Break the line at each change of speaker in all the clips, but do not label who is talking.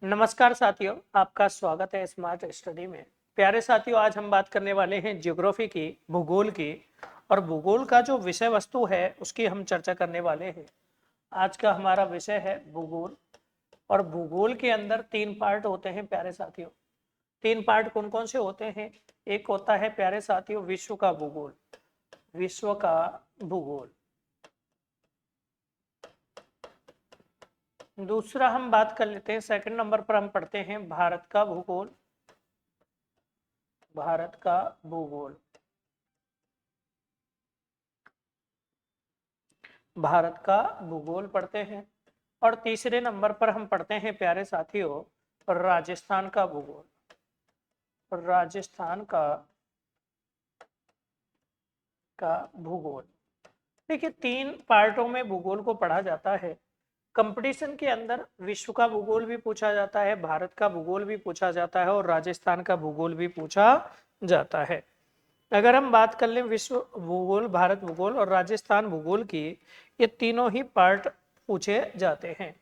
नमस्कार साथियों, आपका स्वागत है स्मार्ट स्टडी में। प्यारे साथियों, आज हम बात करने वाले हैं ज्योग्राफी की, भूगोल की। और भूगोल का जो विषय वस्तु है उसकी हम चर्चा करने वाले हैं। आज का हमारा विषय है भूगोल। और भूगोल के अंदर तीन पार्ट होते हैं प्यारे साथियों। तीन पार्ट कौन कौन से होते हैं? एक होता है प्यारे साथियों विश्व का भूगोल। विश्व का भूगोल। दूसरा हम बात कर लेते हैं, सेकंड नंबर पर हम पढ़ते हैं भारत का भूगोल। भारत का भूगोल। भारत का भूगोल पढ़ते हैं। और तीसरे नंबर पर हम पढ़ते हैं प्यारे साथियों राजस्थान का भूगोल। राजस्थान का भूगोल। देखिए, तीन पार्टों में भूगोल को पढ़ा जाता है। कंपटीशन के अंदर विश्व का भूगोल भी पूछा जाता है, भारत का भूगोल भी पूछा जाता है और राजस्थान का भूगोल भी पूछा जाता है। अगर हम बात कर लें विश्व भूगोल, भारत भूगोल और राजस्थान भूगोल की, ये तीनों ही पार्ट पूछे जाते हैं।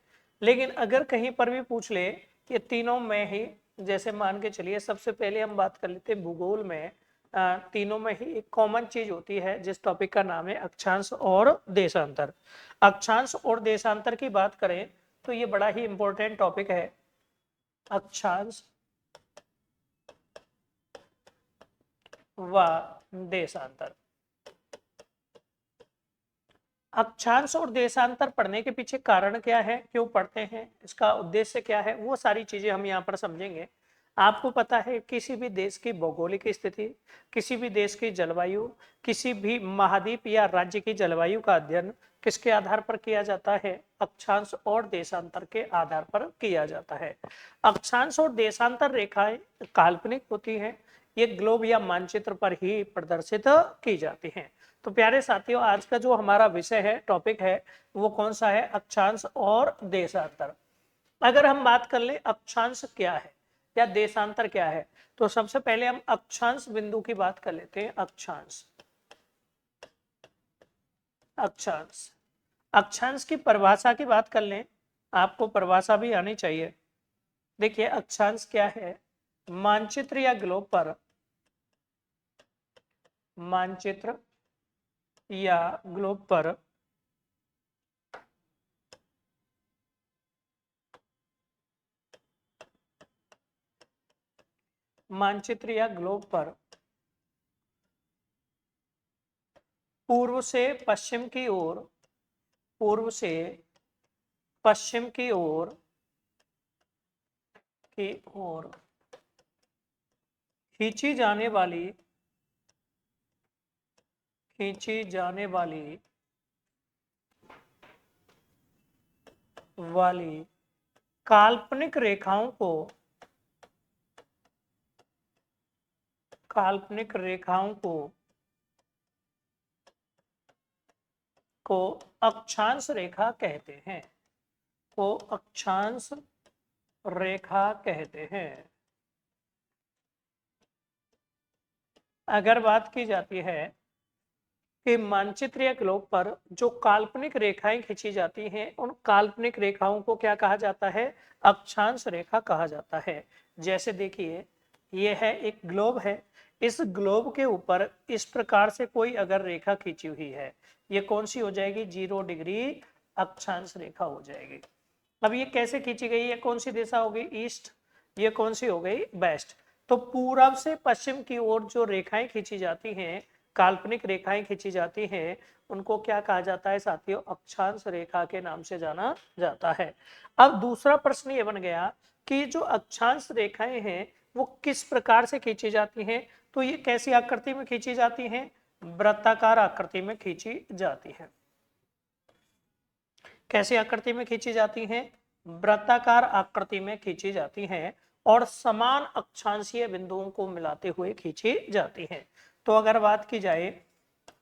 लेकिन अगर कहीं पर भी पूछ ले ये तीनों में ही, जैसे मान के चलिए सबसे पहले हम बात कर लेते हैं भूगोल में, तीनों में ही एक कॉमन चीज होती है जिस टॉपिक का नाम है अक्षांश और देशांतर। अक्षांश और देशांतर की बात करें तो ये बड़ा ही इंपॉर्टेंट टॉपिक है। अक्षांश व देशांतर। अक्षांश और देशांतर पढ़ने के पीछे कारण क्या है, क्यों पढ़ते हैं, इसका उद्देश्य क्या है, वो सारी चीजें हम यहाँ पर समझेंगे। आपको पता है किसी भी देश की भौगोलिक स्थिति, किसी भी देश की जलवायु, किसी भी महाद्वीप या राज्य की जलवायु का अध्ययन किसके आधार पर किया जाता है? अक्षांश और देशांतर के आधार पर किया जाता है। अक्षांश और देशांतर रेखाएं काल्पनिक होती हैं। ये ग्लोब या मानचित्र पर ही प्रदर्शित की जाती हैं। तो प्यारे साथियों, आज का जो हमारा विषय है, टॉपिक है, वो कौन सा है? अक्षांश और देशांतर। अगर हम बात कर ले अक्षांश क्या है या देशांतर क्या है, तो सबसे पहले हम अक्षांश बिंदु की बात कर लेते हैं। अक्षांश। अक्षांश। अक्षांश की परिभाषा की बात कर लें, आपको परिभाषा भी आनी चाहिए। देखिए, अक्षांश क्या है? मानचित्र या ग्लोब पर, मानचित्र या ग्लोब पर मानचित्र या ग्लोब पर पूर्व से पश्चिम की ओर, पूर्व से पश्चिम की ओर खींची जाने वाली, खींची जाने वाली काल्पनिक रेखाओं को, काल्पनिक रेखाओं को अक्षांश रेखा कहते हैं। को अक्षांश रेखा कहते हैं। अगर बात की जाती है कि मानचित्र या ग्लोब पर जो काल्पनिक रेखाएं खींची जाती हैं, उन काल्पनिक रेखाओं को क्या कहा जाता है? अक्षांश रेखा कहा जाता है। जैसे देखिए, ये है एक ग्लोब है। इस ग्लोब के ऊपर इस प्रकार से कोई अगर रेखा खींची हुई है, ये कौन सी हो जाएगी? 0 डिग्री अक्षांश रेखा हो जाएगी। अब ये कैसे खींची गई है? कौन सी दिशा हो गई? ईस्ट। ये कौन सी हो गई? वेस्ट। तो पूरब से पश्चिम की ओर जो रेखाएं खींची जाती हैं, काल्पनिक रेखाएं खींची जाती हैं, उनको क्या कहा जाता है साथियों? अक्षांश रेखा के नाम से जाना जाता है। अब दूसरा प्रश्न ये बन गया कि जो अक्षांश रेखाएं हैं वो किस प्रकार से खींची जाती हैं? तो ये कैसी आकृति में खींची जाती हैं? वृत्ताकार आकृति में खींची जाती है। कैसी आकृति में खींची जाती हैं? वृत्ताकार आकृति में खींची जाती हैं और समान अक्षांशीय बिंदुओं को मिलाते हुए खींची जाती हैं। तो अगर बात की जाए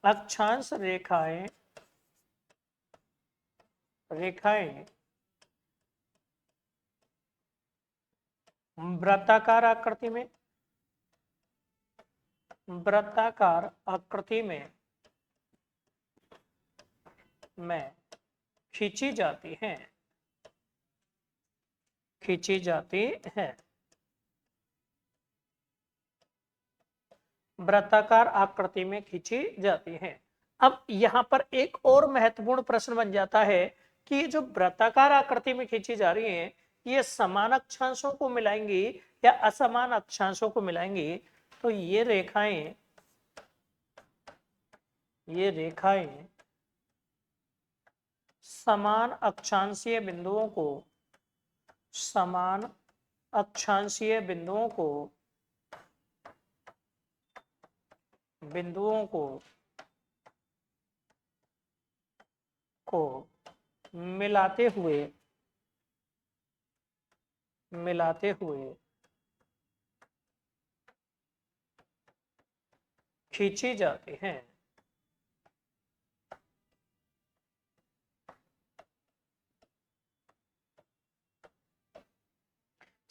अक्षांश रेखाएं, रेखाएं वृत्ताकार आकृति में, वृत्ताकार आकृति में खींची जाती हैं। खींची जाती है। वृत्ताकार आकृति में खींची जाती है। अब यहाँ पर एक और महत्वपूर्ण प्रश्न बन जाता है कि जो वृत्ताकार आकृति में खींची जा रही है, ये समान अक्षांशों को मिलाएंगी या असमान अक्षांशों को मिलाएंगी। तो ये रेखाएं समान अक्षांशीय बिंदुओं को मिलाते हुए खींची जाती हैं।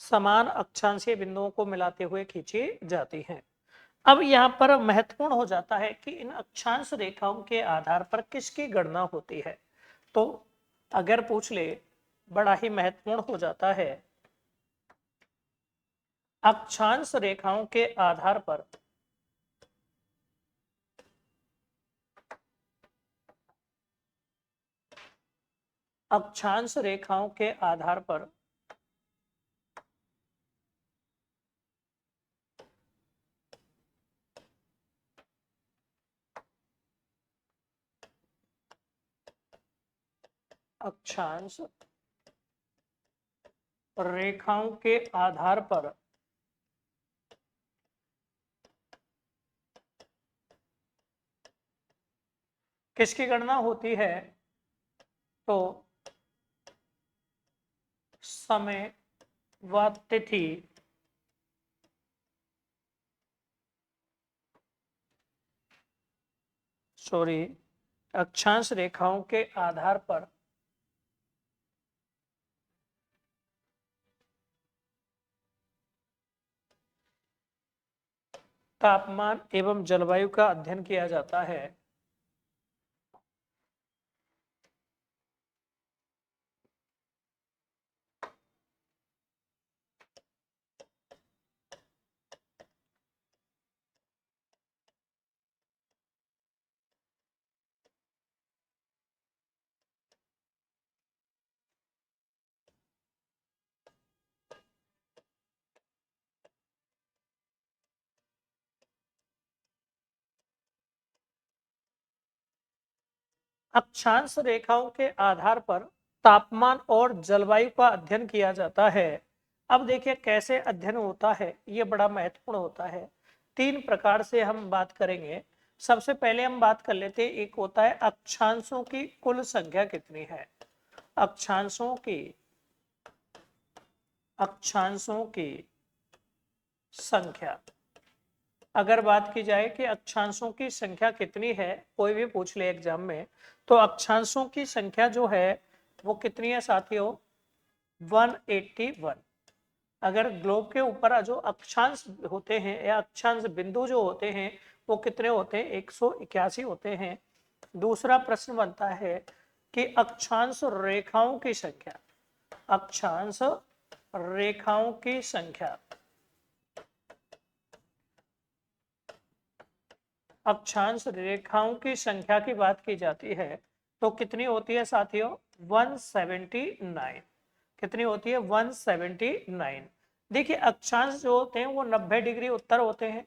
समान अक्षांशीय बिंदुओं को मिलाते हुए खींची जाती हैं। अब यहाँ पर महत्वपूर्ण हो जाता है कि इन अक्षांश रेखाओं के आधार पर किसकी गणना होती है। तो अगर पूछ ले, बड़ा ही महत्वपूर्ण हो जाता है। अक्षांश रेखाओं के आधार पर अक्षांश रेखाओं के आधार पर अक्षांश रेखाओं के आधार पर किसकी गणना होती है। तो समय व तिथि अक्षांश रेखाओं के आधार पर तापमान एवं जलवायु का अध्ययन किया जाता है। अक्षांश रेखाओं के आधार पर तापमान और जलवायु का अध्ययन किया जाता है। अब देखिए कैसे अध्ययन होता है, ये बड़ा महत्वपूर्ण होता है। 3 प्रकार से हम बात करेंगे। सबसे पहले हम बात कर लेते हैं, एक होता है अक्षांशों की कुल संख्या कितनी है। अक्षांशों की संख्या, अगर बात की जाए कि अक्षांशों की संख्या कितनी है, कोई भी पूछ ले एग्जाम में, तो अक्षांशों की संख्या जो है वो कितनी है साथियों, 181। अगर ग्लोब के ऊपर जो अक्षांश होते हैं या अक्षांश बिंदु जो होते हैं वो कितने होते हैं, 181 होते हैं। दूसरा प्रश्न बनता है कि अक्षांश रेखाओं की संख्या, अक्षांश रेखाओं की संख्या, अक्षांश रेखाओं की संख्या की बात की जाती है तो कितनी होती है साथियों, 179। कितनी होती है, 179। देखिए अक्षांश जो होते हैं वो 90 डिग्री उत्तर होते हैं,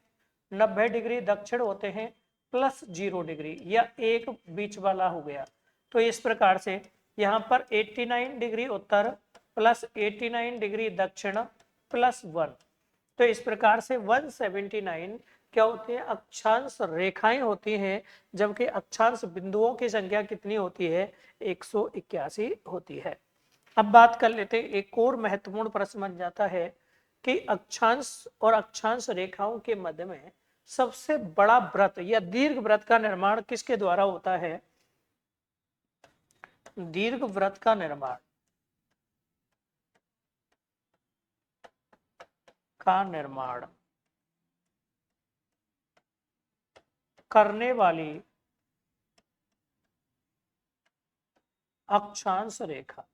90 डिग्री दक्षिण होते हैं, प्लस 0 डिग्री या एक बीच वाला हो गया। तो इस प्रकार से यहाँ पर 89 डिग्री उत्तर प्लस 89 डिग्री दक्षिण प्लस 1। तो इस प्रकार से 179 क्या होती है, अक्षांश रेखाएं होती हैं, जबकि अक्षांश बिंदुओं की संख्या कितनी होती है, 181 होती है। अब बात कर लेते हैं, एक और महत्वपूर्ण प्रश्न बन जाता है कि अक्षांश और अक्षांश रेखाओं के मध्य में सबसे बड़ा वृत्त या दीर्घ वृत्त का निर्माण किसके द्वारा होता है। दीर्घ वृत्त का निर्माण करने वाली अक्षांश रेखा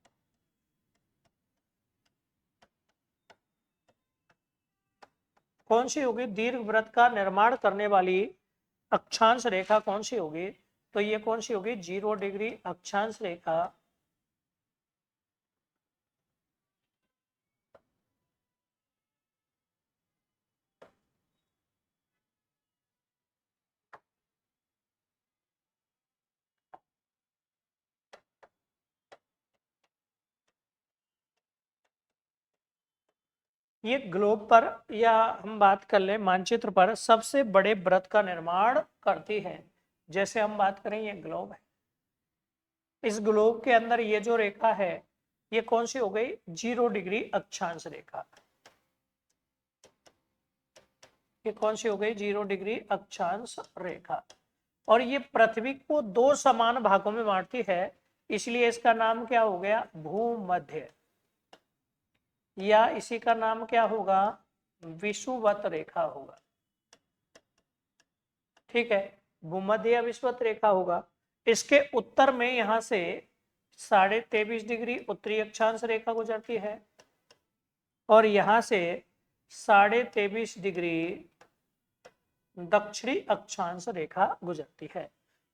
कौन सी होगी दीर्घ वृत्त का निर्माण करने वाली अक्षांश रेखा कौन सी होगी? तो ये कौन सी होगी? 0 डिग्री अक्षांश रेखा ये ग्लोब पर या हम बात कर ले मानचित्र पर सबसे बड़े वृत्त का निर्माण करती है। जैसे हम बात करें ये ग्लोब है, इस ग्लोब के अंदर ये जो रेखा है ये कौन सी हो गई? 0 डिग्री अक्षांश रेखा। ये कौन सी हो गई? 0 डिग्री अक्षांश रेखा। और ये पृथ्वी को दो समान भागों में बांटती है, इसलिए इसका नाम क्या हो गया? भूमध्य, या इसी का नाम क्या होगा? विषुवत रेखा होगा। ठीक है, भूमध्य या विषुवत रेखा होगा। इसके उत्तर में यहां से 23.5 डिग्री उत्तरी अक्षांश रेखा गुजरती है और यहां से 23.5 डिग्री दक्षिणी अक्षांश रेखा गुजरती है।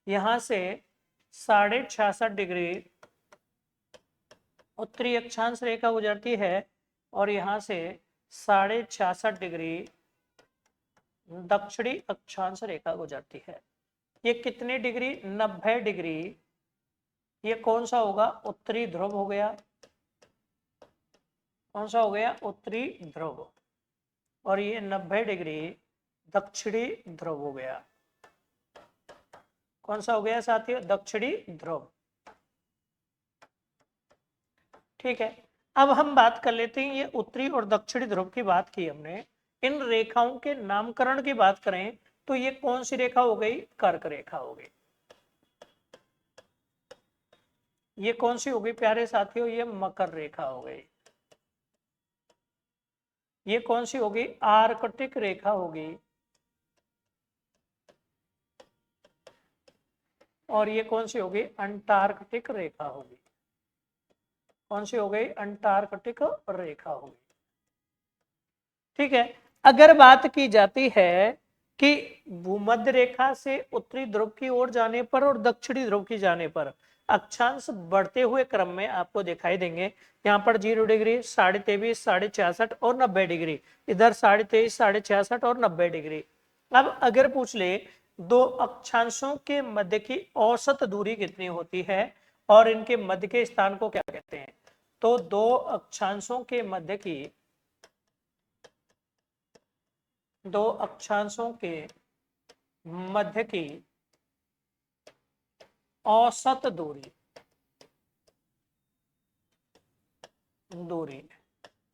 यहां से 66.5 डिग्री उत्तरी अक्षांश रेखा गुजरती है और यहां से 66.5 डिग्री दक्षिणी अक्षांश रेखा गुजरती है। ये कितनी डिग्री? 90 डिग्री। ये कौन सा होगा? उत्तरी ध्रुव हो गया। कौन सा हो गया? उत्तरी ध्रुव। और ये 90 डिग्री दक्षिणी ध्रुव हो गया। कौन सा हो गया साथियों? दक्षिणी ध्रुव। ठीक है, अब हम बात कर लेते हैं, ये उत्तरी और दक्षिणी ध्रुव की बात की हमने। इन रेखाओं के नामकरण की बात करें तो ये कौन सी रेखा हो गई? कर्क रेखा हो गई। ये कौन सी हो गई प्यारे साथियों? ये मकर रेखा हो गई। ये कौन सी होगी? आर्कटिक रेखा होगी। और ये कौन सी होगी? अंटार्कटिक रेखा होगी। कौन सी हो गई? अंटार्कटिक रेखा होगी। ठीक है, अगर बात की जाती है कि भूमध्य रेखा से उत्तरी ध्रुव की ओर जाने पर और दक्षिणी ध्रुव की जाने पर अक्षांश बढ़ते हुए क्रम में आपको दिखाई देंगे। यहाँ पर 0 डिग्री, 23.5, 66.5 और 90 डिग्री, इधर 23.5, 66.5 और 90 डिग्री। अब अगर पूछ ले दो अक्षांशों के मध्य की औसत दूरी कितनी होती है और इनके मध्य के स्थान को क्या कहते हैं? तो दो अक्षांशों के मध्य की, दो अक्षांशों के मध्य की औसत दूरी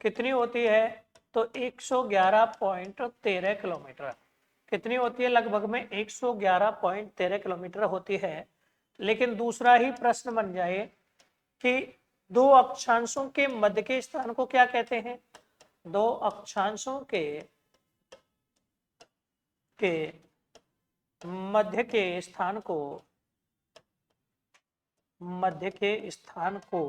कितनी होती है? तो 111.13 किलोमीटर। कितनी होती है? लगभग में 111.13 किलोमीटर होती है। लेकिन दूसरा ही प्रश्न बन जाए कि दो अक्षांशों के मध्य के स्थान को क्या कहते हैं? दो अक्षांशों के मध्य के स्थान को, मध्य के स्थान को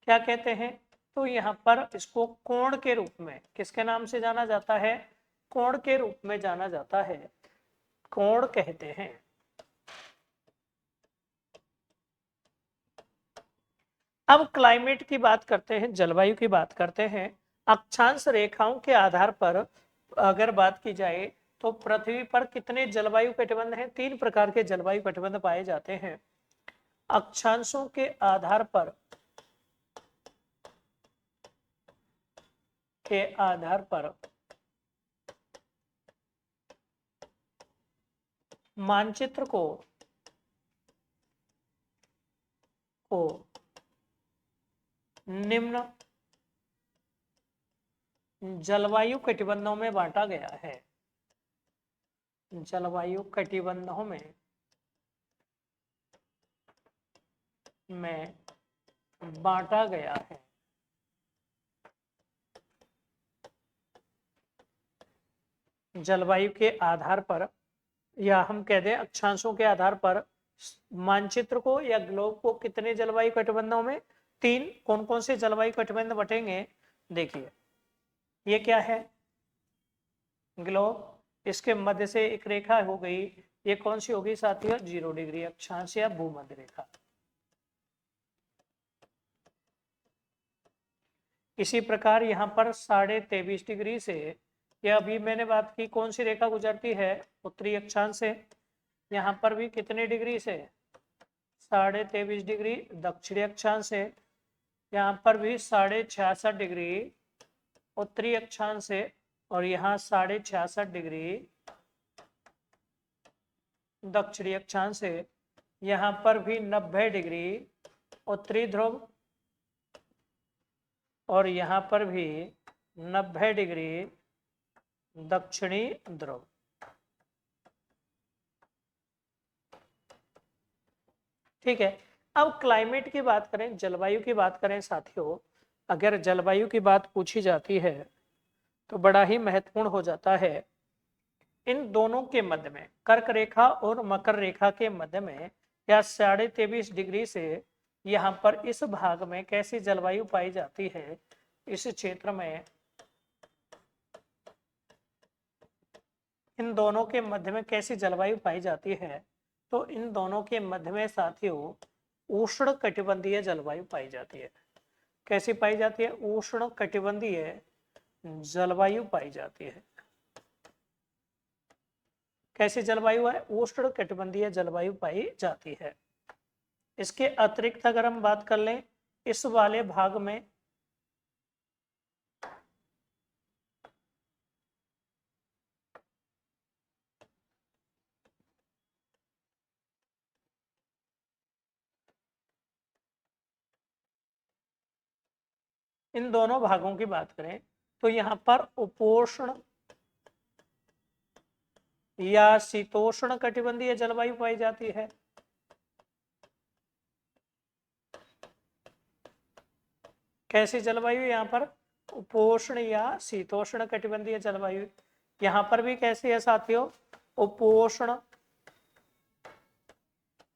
क्या कहते हैं? तो यहाँ पर इसको कोण के रूप में, किसके नाम से जाना जाता है? कोण के रूप में जाना जाता है, कोण कहते हैं। अब क्लाइमेट की बात करते हैं, जलवायु की बात करते हैं। अक्षांश रेखाओं के आधार पर अगर बात की जाए तो पृथ्वी पर कितने जलवायु कटिबंध हैं? 3 प्रकार के जलवायु कटिबंध पाए जाते हैं। अक्षांशों के आधार पर, मानचित्र को निम्न जलवायु कटिबंधों में बांटा गया है। जलवायु कटिबंधों में बांटा गया है। जलवायु के आधार पर, या हम कह दें अक्षांशों के आधार पर, मानचित्र को या ग्लोब को कितने जलवायु कटिबंधों में? 3। कौन कौन से जलवायु कटिबंध बटेंगे? देखिए, ये क्या है? ग्लोब। इसके मध्य से एक रेखा हो गई, ये कौन सी होगी साथियों? 0 डिग्री अक्षांश या भूमध्य रेखा। इसी प्रकार यहाँ पर 23.5 डिग्री से, यह अभी मैंने बात की कौन सी रेखा गुजरती है? उत्तरी अक्षांश से। यहाँ पर भी कितने डिग्री से? 23.5 डिग्री दक्षिणी अक्षांश से। यहाँ पर भी 66.5 डिग्री उत्तरी अक्षांश से, और यहाँ 66.5 डिग्री दक्षिणी अक्षांश से। यहाँ पर भी 90 डिग्री उत्तरी ध्रुव, और यहाँ पर भी 90 डिग्री दक्षिणी ध्रुव। ठीक है। अब क्लाइमेट की बात करें, जलवायु की बात करें साथियों, अगर जलवायु की बात पूछी जाती है तो बड़ा ही महत्वपूर्ण हो जाता है। इन दोनों के मध्य में, कर्क रेखा और मकर रेखा के मध्य में, या 23.5 डिग्री से यहाँ पर इस भाग में कैसी जलवायु पाई जाती है? इस क्षेत्र में इन दोनों के मध्य में कैसी जलवायु पाई जाती है? तो इन दोनों के मध्य में साथियों उष्ण कटिबंधीय जलवायु पाई जाती है। कैसी पाई जाती है? उष्ण कटिबंधीय जलवायु पाई जाती है। कैसी जलवायु है? उष्ण कटिबंधीय जलवायु पाई जाती है। इसके अतिरिक्त अगर हम बात कर लें, इस वाले भाग में इन दोनों भागों की बात करें तो यहाँ पर उपोष्ण या शीतोष्ण कटिबंधीय जलवायु पाई जाती है। कैसी जलवायु? यहाँ पर उपोष्ण या शीतोष्ण कटिबंधीय जलवायु। यहाँ पर भी कैसी है साथियों? उपोष्ण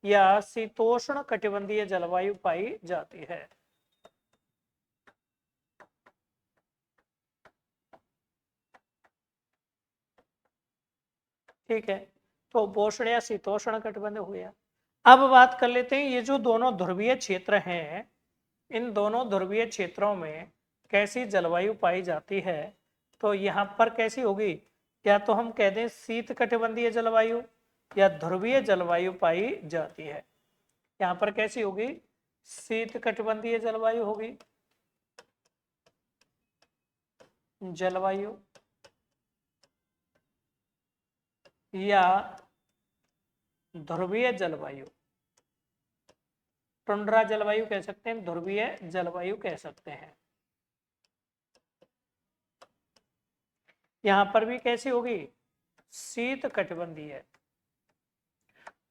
या शीतोष्ण कटिबंधीय जलवायु पाई जाती है। ठीक है, तो उपोष्ण या शीतोष्ण कटिबंध हो गया। अब बात कर लेते हैं, ये जो दोनों ध्रुवीय क्षेत्र हैं, इन दोनों ध्रुवीय क्षेत्रों में कैसी जलवायु पाई जाती है? तो यहाँ पर कैसी होगी? या तो हम कह दें शीत कटिबंधीय जलवायु या ध्रुवीय जलवायु पाई जाती है। यहाँ पर कैसी होगी? शीत कटिबंधीय जलवायु होगी। जलवायु या ध्रुवीय जलवायु, टुंड्रा जलवायु कह सकते हैं, ध्रुवीय जलवायु कह सकते हैं। यहां पर भी कैसी होगी? शीत कटिबंधीय।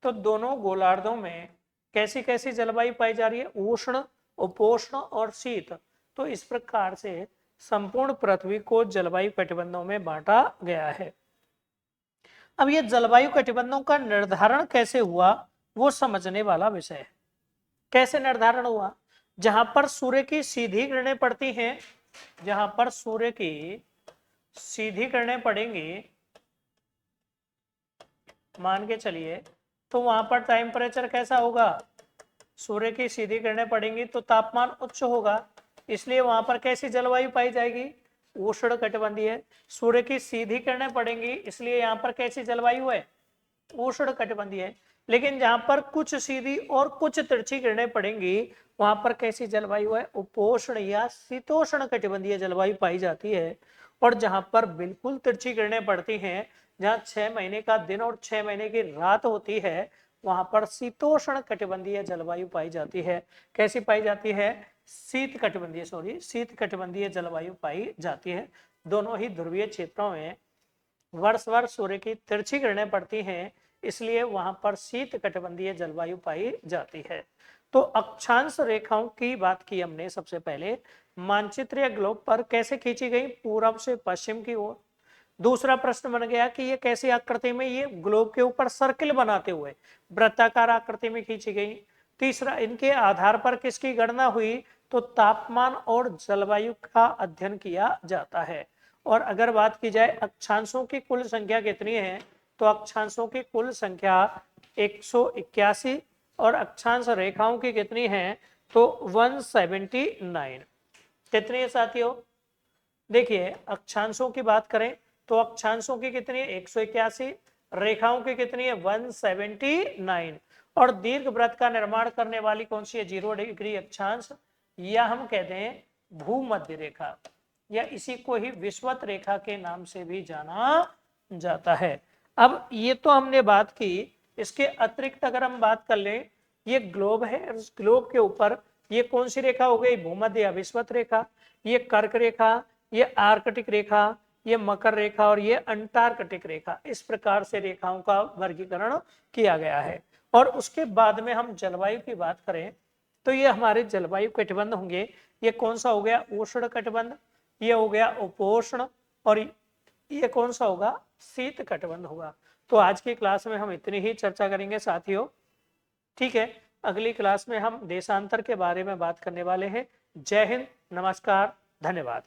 तो दोनों गोलार्धों में कैसी कैसी जलवायु पाई जा रही है? उष्ण, उपोष्ण और शीत। तो इस प्रकार से संपूर्ण पृथ्वी को जलवायु कटिबंधों में बांटा गया है। अब ये जलवायु कटिबंधों का निर्धारण कैसे हुआ, वो समझने वाला विषय है। कैसे निर्धारण हुआ? जहां पर सूर्य की सीधी किरणें पड़ती हैं, जहां पर सूर्य की सीधी किरणें पड़ेंगी, मान के चलिए, तो वहां पर टेम्परेचर कैसा होगा? सूर्य की सीधी किरणें पड़ेंगी तो तापमान उच्च होगा, इसलिए वहां पर कैसी जलवायु पाई जाएगी? उष्ण कटिबंधीय। सूर्य की सीधी किरणें पड़ेंगी, इसलिए यहाँ पर कैसी जलवायु है? उष्ण कटिबंधीय। लेकिन जहां पर कुछ सीधी और कुछ तिरछी किरणें पड़ेंगी, वहां पर कैसी जलवायु है? उपोष्ण या शीतोष्ण कटिबंधीय जलवायु पाई जाती है। और जहां पर बिल्कुल तिरछी किरणें पड़ती हैं, जहां 6 महीने का दिन और 6 महीने की रात होती है, वहां पर शीतोष्ण कटिबंधीय जलवायु पाई जाती है। कैसी पाई जाती है? शीत कटिबंधीय जलवायु पाई जाती है। दोनों ही ध्रुवीय क्षेत्रों में वर्ष वर्ष सूर्य की तिरछी किरणें पड़ती हैं, इसलिए वहां पर शीत कटिबंधीय जलवायु पाई जाती है। तो अक्षांश रेखाओं की बात की हमने सबसे पहले, मानचित्र या ग्लोब पर कैसे खींची गई? पूर्व से पश्चिम की ओर। दूसरा प्रश्न बन गया कि ये कैसी आकृति में? ये ग्लोब के ऊपर सर्किल बनाते हुए वृत्ताकार आकृति में खींची गई। तीसरा, इनके आधार पर किसकी गणना हुई? तो तापमान और जलवायु का अध्ययन किया जाता है। और अगर बात की जाए अक्षांशों की कुल संख्या कितनी है, तो अक्षांशों की कुल संख्या 181 और अक्षांश रेखाओं की कितनी है, तो 179। कितनी है साथियों? देखिए अक्षांशों की बात करें तो अक्षांशों की कितनी है 181, रेखाओं की कितनी है 179, और दीर्घ वृत्त का निर्माण करने वाली कौन सी है 0 डिग्री अक्षांश, या हम कहते हैं भूमध्य रेखा, या इसी को ही विषुवत रेखा के नाम से भी जाना जाता है। अब ये तो हमने बात की, इसके अतिरिक्त अगर हम बात कर लें, ये ग्लोब है, इस ग्लोब के ऊपर ये कौन सी रेखा हो गई, भूमध्य या विषुवत रेखा, ये कर्क रेखा, ये आर्कटिक रेखा, ये मकर रेखा और ये अंटार्कटिक रेखा, इस प्रकार से रेखाओं का वर्गीकरण किया गया है। और उसके बाद में हम जलवायु की बात करें तो ये हमारे जलवायु कटिबंध होंगे। ये कौन सा हो गया, उष्ण कटिबंध, ये हो गया उपोष्ण, और ये कौन सा होगा, शीत कटिबंध होगा। तो आज की क्लास में हम इतनी ही चर्चा करेंगे साथियों, ठीक है। अगली क्लास में हम देशांतर के बारे में बात करने वाले हैं। जय हिंद, नमस्कार, धन्यवाद।